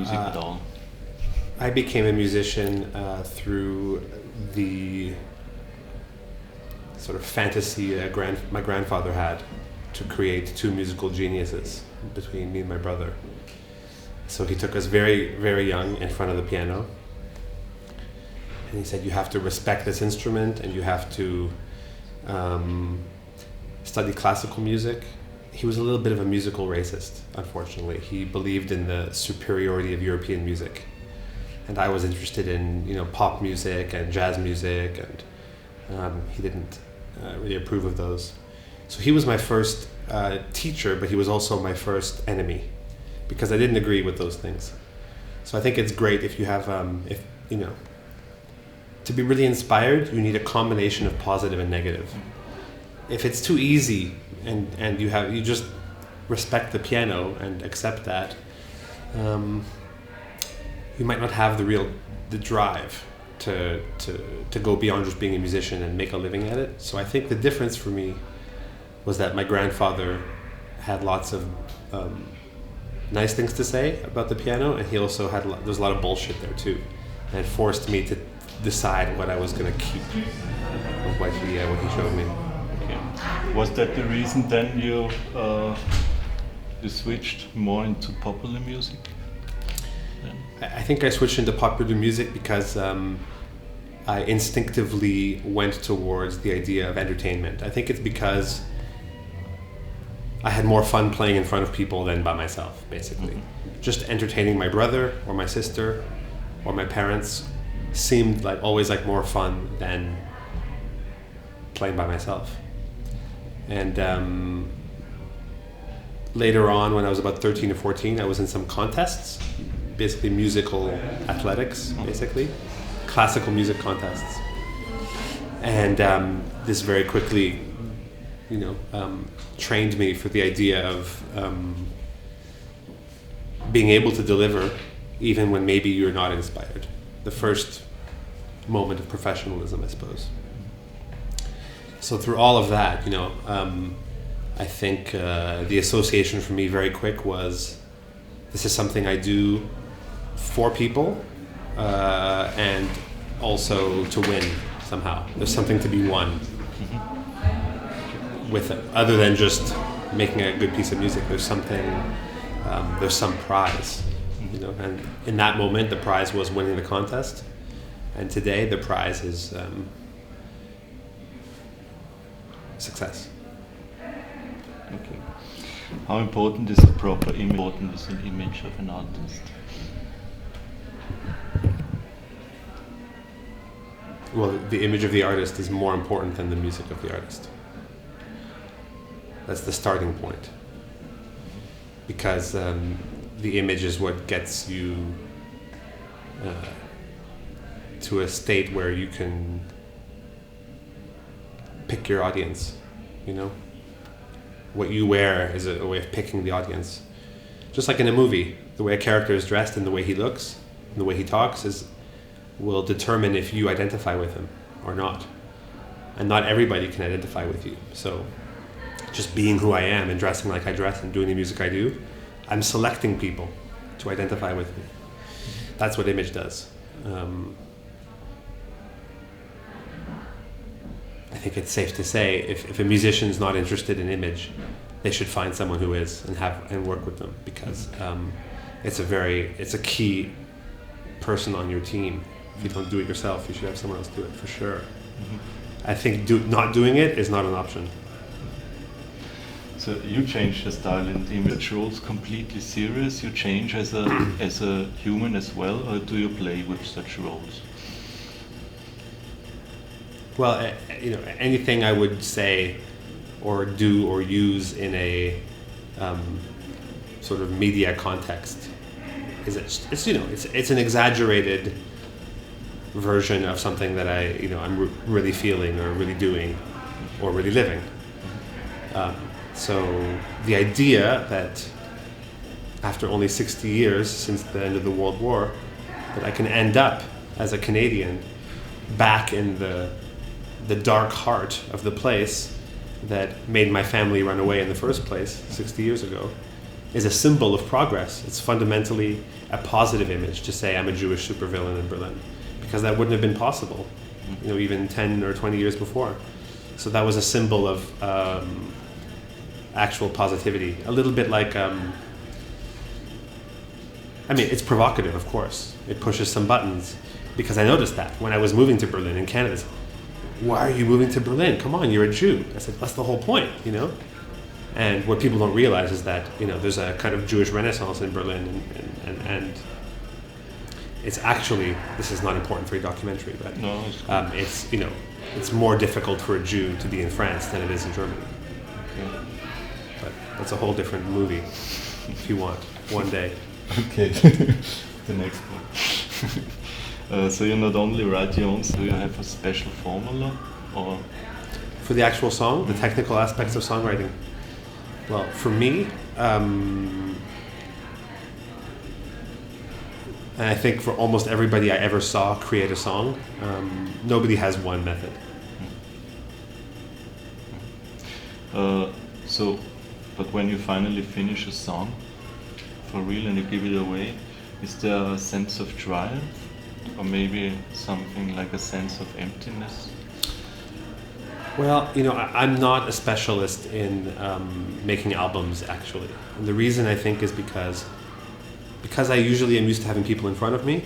music at all? I became a musician through the sort of fantasy my grandfather had to create two musical geniuses between me and my brother. So he took us very, very young in front of the piano, and he said, you have to respect this instrument and you have to study classical music. He was a little bit of a musical racist, unfortunately. He believed in the superiority of European music. And I was interested in, pop music and jazz music, and he didn't really approve of those. So he was my first teacher, but he was also my first enemy, because I didn't agree with those things. So I think it's great if you have, to be really inspired, you need a combination of positive and negative. If it's too easy and you just respect the piano and accept that, you might not have the drive to go beyond just being a musician and make a living at it. So I think the difference for me was that my grandfather had lots of nice things to say about the piano, and he also had there's a lot of bullshit there too, and it forced me to decide what I was going to keep of what he showed me. Okay. Was that the reason then you switched more into popular music? I think I switched into popular music because I instinctively went towards the idea of entertainment. I think it's because I had more fun playing in front of people than by myself, basically. Mm-hmm. Just entertaining my brother or my sister or my parents seemed always like more fun than playing by myself. And later on, when I was about 13 or 14, I was in some contests, basically musical athletics, basically classical music contests, and this very quickly, trained me for the idea of being able to deliver even when maybe you're not inspired. The first moment of professionalism, I suppose. So through all of that, I think the association for me very quick was, this is something I do for people, and also to win somehow. There's something to be won with it, other than just making a good piece of music. There's something, there's some prize, and in that moment the prize was winning the contest, and today the prize is success. Okay. How important is the proper image? Important is an image of an artist? Well, the image of the artist is more important than the music of the artist. That's the starting point. Because the image is what gets you to a state where you can pick your audience, What you wear is a way of picking the audience. Just like in a movie, the way a character is dressed and the way he looks and the way he talks will determine if you identify with him or not. And not everybody can identify with you. So just being who I am and dressing like I dress and doing the music I do, I'm selecting people to identify with me. That's what image does. I think it's safe to say if a musician's not interested in image, they should find someone who is and work with them, because it's a key person on your team. If you don't do it yourself, you should have someone else do it for sure. Mm-hmm. I think not doing it is not an option. So you change the style and image roles completely serious. You change as a human as well, or do you play with such roles? Well, anything I would say or do or use in a sort of media context it's an exaggerated version of something that I'm really feeling or really doing or really living. So the idea that after only 60 years since the end of the World War, that I can end up as a Canadian back in the dark heart of the place that made my family run away in the first place 60 years ago, is a symbol of progress. It's fundamentally a positive image to say I'm a Jewish supervillain in Berlin, because that wouldn't have been possible, even 10 or 20 years before. So that was a symbol of actual positivity. A little bit like, it's provocative, of course. It pushes some buttons, because I noticed that when I was moving to Berlin in Canada. Why are you moving to Berlin? Come on, you're a Jew. I said, that's the whole point, And what people don't realize is that, there's a kind of Jewish renaissance in Berlin, and it's actually, this is not important for a documentary, but No, it's more difficult for a Jew to be in France than it is in Germany. yeah. But that's a whole different movie, if you want, one day. Okay, the next one. So you not only write your own, do you have a special formula, or? For the actual song, the technical aspects of songwriting. Well, for me, and I think for almost everybody I ever saw create a song, nobody has one method. But when you finally finish a song, for real, and you give it away, is there a sense of triumph? Or maybe something like a sense of emptiness? Well, I'm not a specialist in making albums, actually. And the reason I think is because I usually am used to having people in front of me.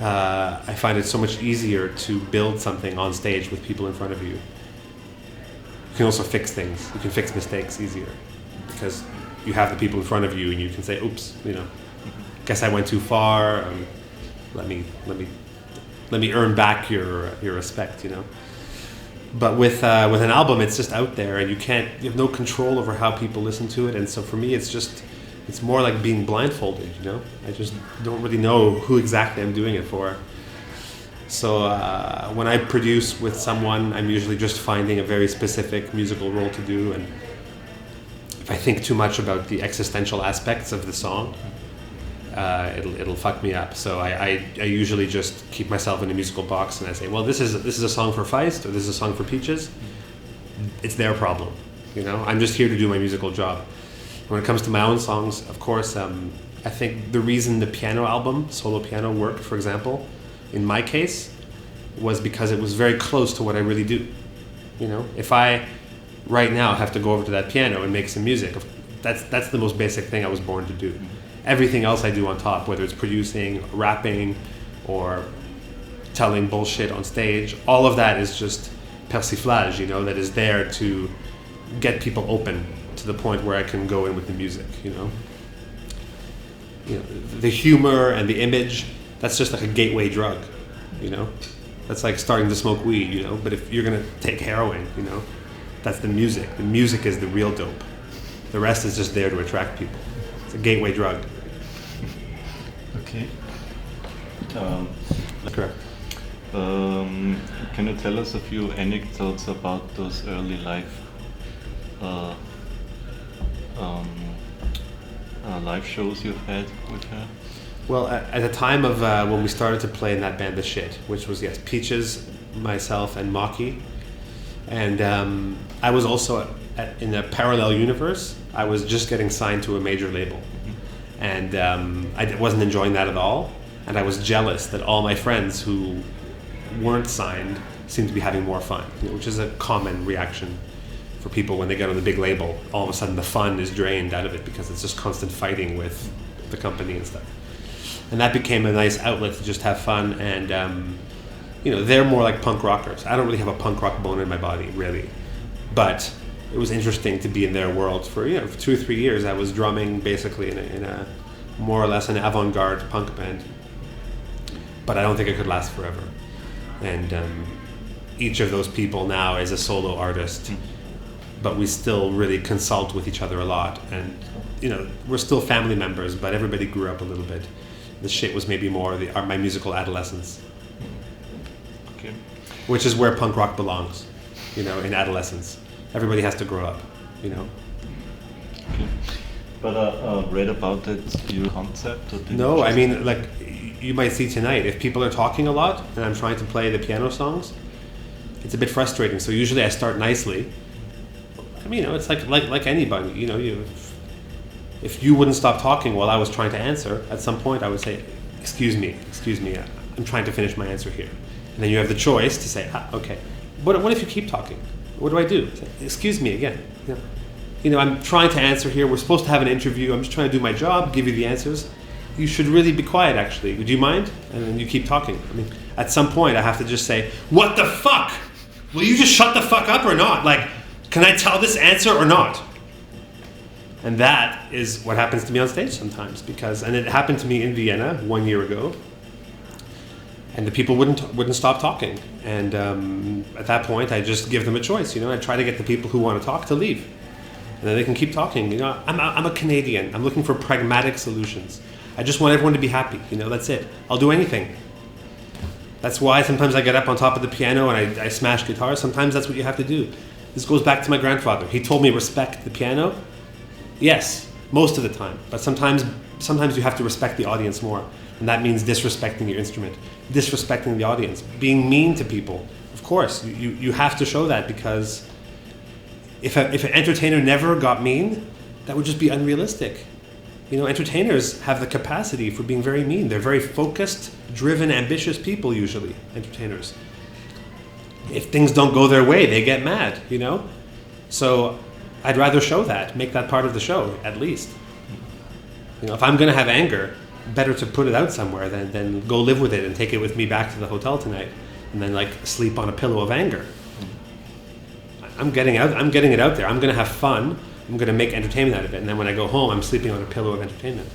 I find it so much easier to build something on stage with people in front of you. You can also fix things. You can fix mistakes easier because you have the people in front of you, and you can say, "Oops, guess I went too far. Let me earn back your respect." But with an album, it's just out there, and you have no control over how people listen to it. And so for me, it's more like being blindfolded. I just don't really know who exactly I'm doing it for. So when I produce with someone, I'm usually just finding a very specific musical role to do, and if I think too much about the existential aspects of the song, it'll fuck me up. So I usually just keep myself in a musical box, and I say, well, this is a song for Feist, or this is a song for Peaches. It's their problem, I'm just here to do my musical job. When it comes to my own songs, of course, I think the reason the piano album, solo piano, worked, for example, in my case, was because it was very close to what I really do. If I right now have to go over to that piano and make some music, that's the most basic thing I was born to do. Everything else I do on top, whether it's producing, rapping, or telling bullshit on stage, all of that is just persiflage, that is there to get people open to the point where I can go in with the music, the humor and the image, that's just like a gateway drug, That's like starting to smoke weed, But if you're gonna take heroin, that's the music. The music is the real dope. The rest is just there to attract people. It's a gateway drug. Okay. Correct. Can you tell us a few anecdotes about those early live shows you've had with her? Well, at the time of when we started to play in that band, The Shit, which was, Peaches, myself, and Maki. And I was also in a parallel universe. I was just getting signed to a major label. And I wasn't enjoying that at all. And I was jealous that all my friends who weren't signed seemed to be having more fun, which is a common reaction for people when they get on the big label. All of a sudden the fun is drained out of it because it's just constant fighting with the company and stuff. And that became a nice outlet to just have fun. And, they're more like punk rockers. I don't really have a punk rock bone in my body, really. But it was interesting to be in their world for 2 or 3 years. I was drumming basically in a more or less an avant-garde punk band. But I don't think it could last forever. And each of those people now is a solo artist. But we still really consult with each other a lot. And, we're still family members, but everybody grew up a little bit. The Shit was maybe more my musical adolescence. Okay. Which is where punk rock belongs, in adolescence. Everybody has to grow up, Okay. But read about that new concept? Or No, I mean, like, you might see tonight, if people are talking a lot and I'm trying to play the piano songs, it's a bit frustrating. So usually I start nicely. I mean, it's like anybody, if you wouldn't stop talking while I was trying to answer, at some point I would say, excuse me, I'm trying to finish my answer here. And then you have the choice to say, okay, what if you keep talking? What do I do? Say, excuse me again. I'm trying to answer here. We're supposed to have an interview. I'm just trying to do my job, give you the answers. You should really be quiet, actually. Would you mind? And then you keep talking. I mean, at some point I have to just say, what the fuck? Will you just shut the fuck up or not? Like, can I tell this answer or not? And that is what happens to me on stage sometimes, and it happened to me in Vienna 1 year ago, and the people wouldn't stop talking. And at that point, I just give them a choice. I try to get the people who want to talk to leave, and then they can keep talking. I'm a Canadian. I'm looking for pragmatic solutions. I just want everyone to be happy. That's it. I'll do anything. That's why sometimes I get up on top of the piano and I smash guitars. Sometimes that's what you have to do. This goes back to my grandfather. He told me respect the piano. Yes, most of the time. But sometimes you have to respect the audience more. And that means disrespecting your instrument, disrespecting the audience, being mean to people. Of course, you have to show that, because if an entertainer never got mean, that would just be unrealistic. Entertainers have the capacity for being very mean. They're very focused, driven, ambitious people usually, entertainers. If things don't go their way, they get mad, So I'd rather show that, make that part of the show, at least. If I'm going to have anger, better to put it out somewhere than go live with it and take it with me back to the hotel tonight and then sleep on a pillow of anger. I'm getting it out there. I'm going to have fun. I'm going to make entertainment out of it. And then when I go home, I'm sleeping on a pillow of entertainment.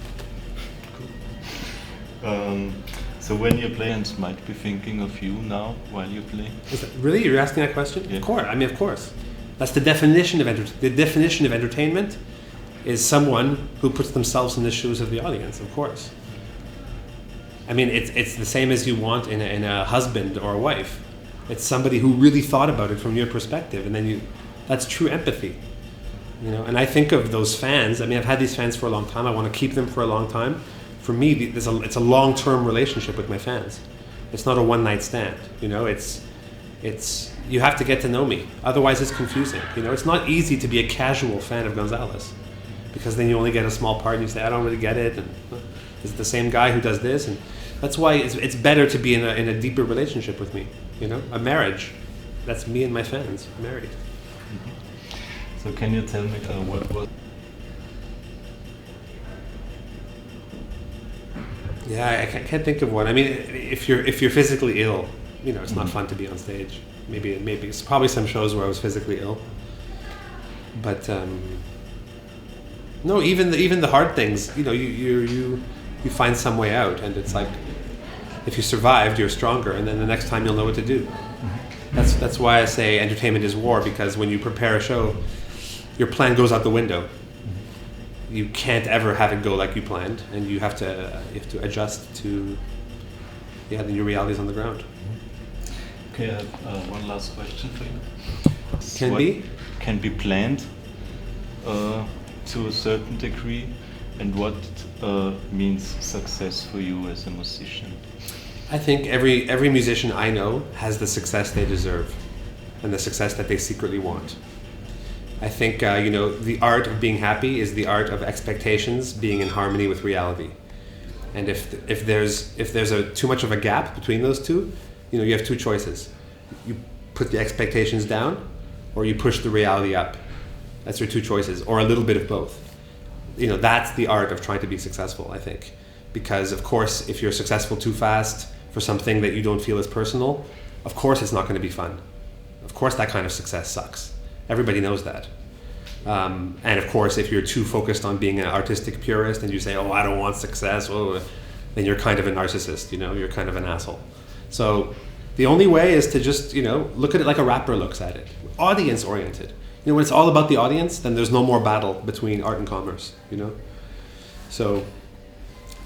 So when you play, fans might be thinking of you now while you play. Really? You're asking that question? Yeah. Of course. Of course. That's the definition of the definition of entertainment is someone who puts themselves in the shoes of the audience. Of course. It's the same as you want in a husband or a wife. It's somebody who really thought about it from your perspective, and then that's true empathy. And I think of those fans. I've had these fans for a long time. I want to keep them for a long time. For me, it's a long-term relationship with my fans. It's not a one-night stand. It's you have to get to know me. Otherwise, it's confusing. It's not easy to be a casual fan of Gonzalez, because then you only get a small part and you say, I don't really get it. And is it the same guy who does this? And that's why it's better to be in a deeper relationship with me. A marriage. That's me and my fans married. So can you tell me what was? Yeah, I can't think of one. If you're physically ill, it's not fun to be on stage. Maybe it's probably some shows where I was physically ill. But no, even the hard things, you find some way out, and it's like if you survived, you're stronger, and then the next time you'll know what to do. That's why I say entertainment is war, because when you prepare a show, your plan goes out the window. You can't ever have it go like you planned, and you have to adjust to the new realities on the ground. Okay, I have one last question for you. Can be planned to a certain degree, and what means success for you as a musician? I think every musician I know has the success they deserve, and the success that they secretly want. I think the art of being happy is the art of expectations being in harmony with reality. And if there's too much of a gap between those two, you have two choices. You put the expectations down, or you push the reality up. That's your two choices, or a little bit of both. That's the art of trying to be successful, I think. Because of course, if you're successful too fast for something that you don't feel is personal, of course it's not going to be fun. Of course that kind of success sucks. Everybody knows that. And of course, if you're too focused on being an artistic purist and you say, I don't want success, then you're kind of a narcissist, you're kind of an asshole. So the only way is to just, look at it like a rapper looks at it. Audience-oriented. When it's all about the audience, then there's no more battle between art and commerce, So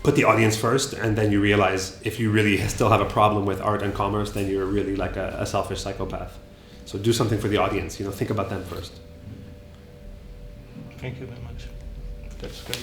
put the audience first, and then you realize if you really still have a problem with art and commerce, then you're really like a selfish psychopath. So do something for the audience, think about them first. Thank you very much. That's great.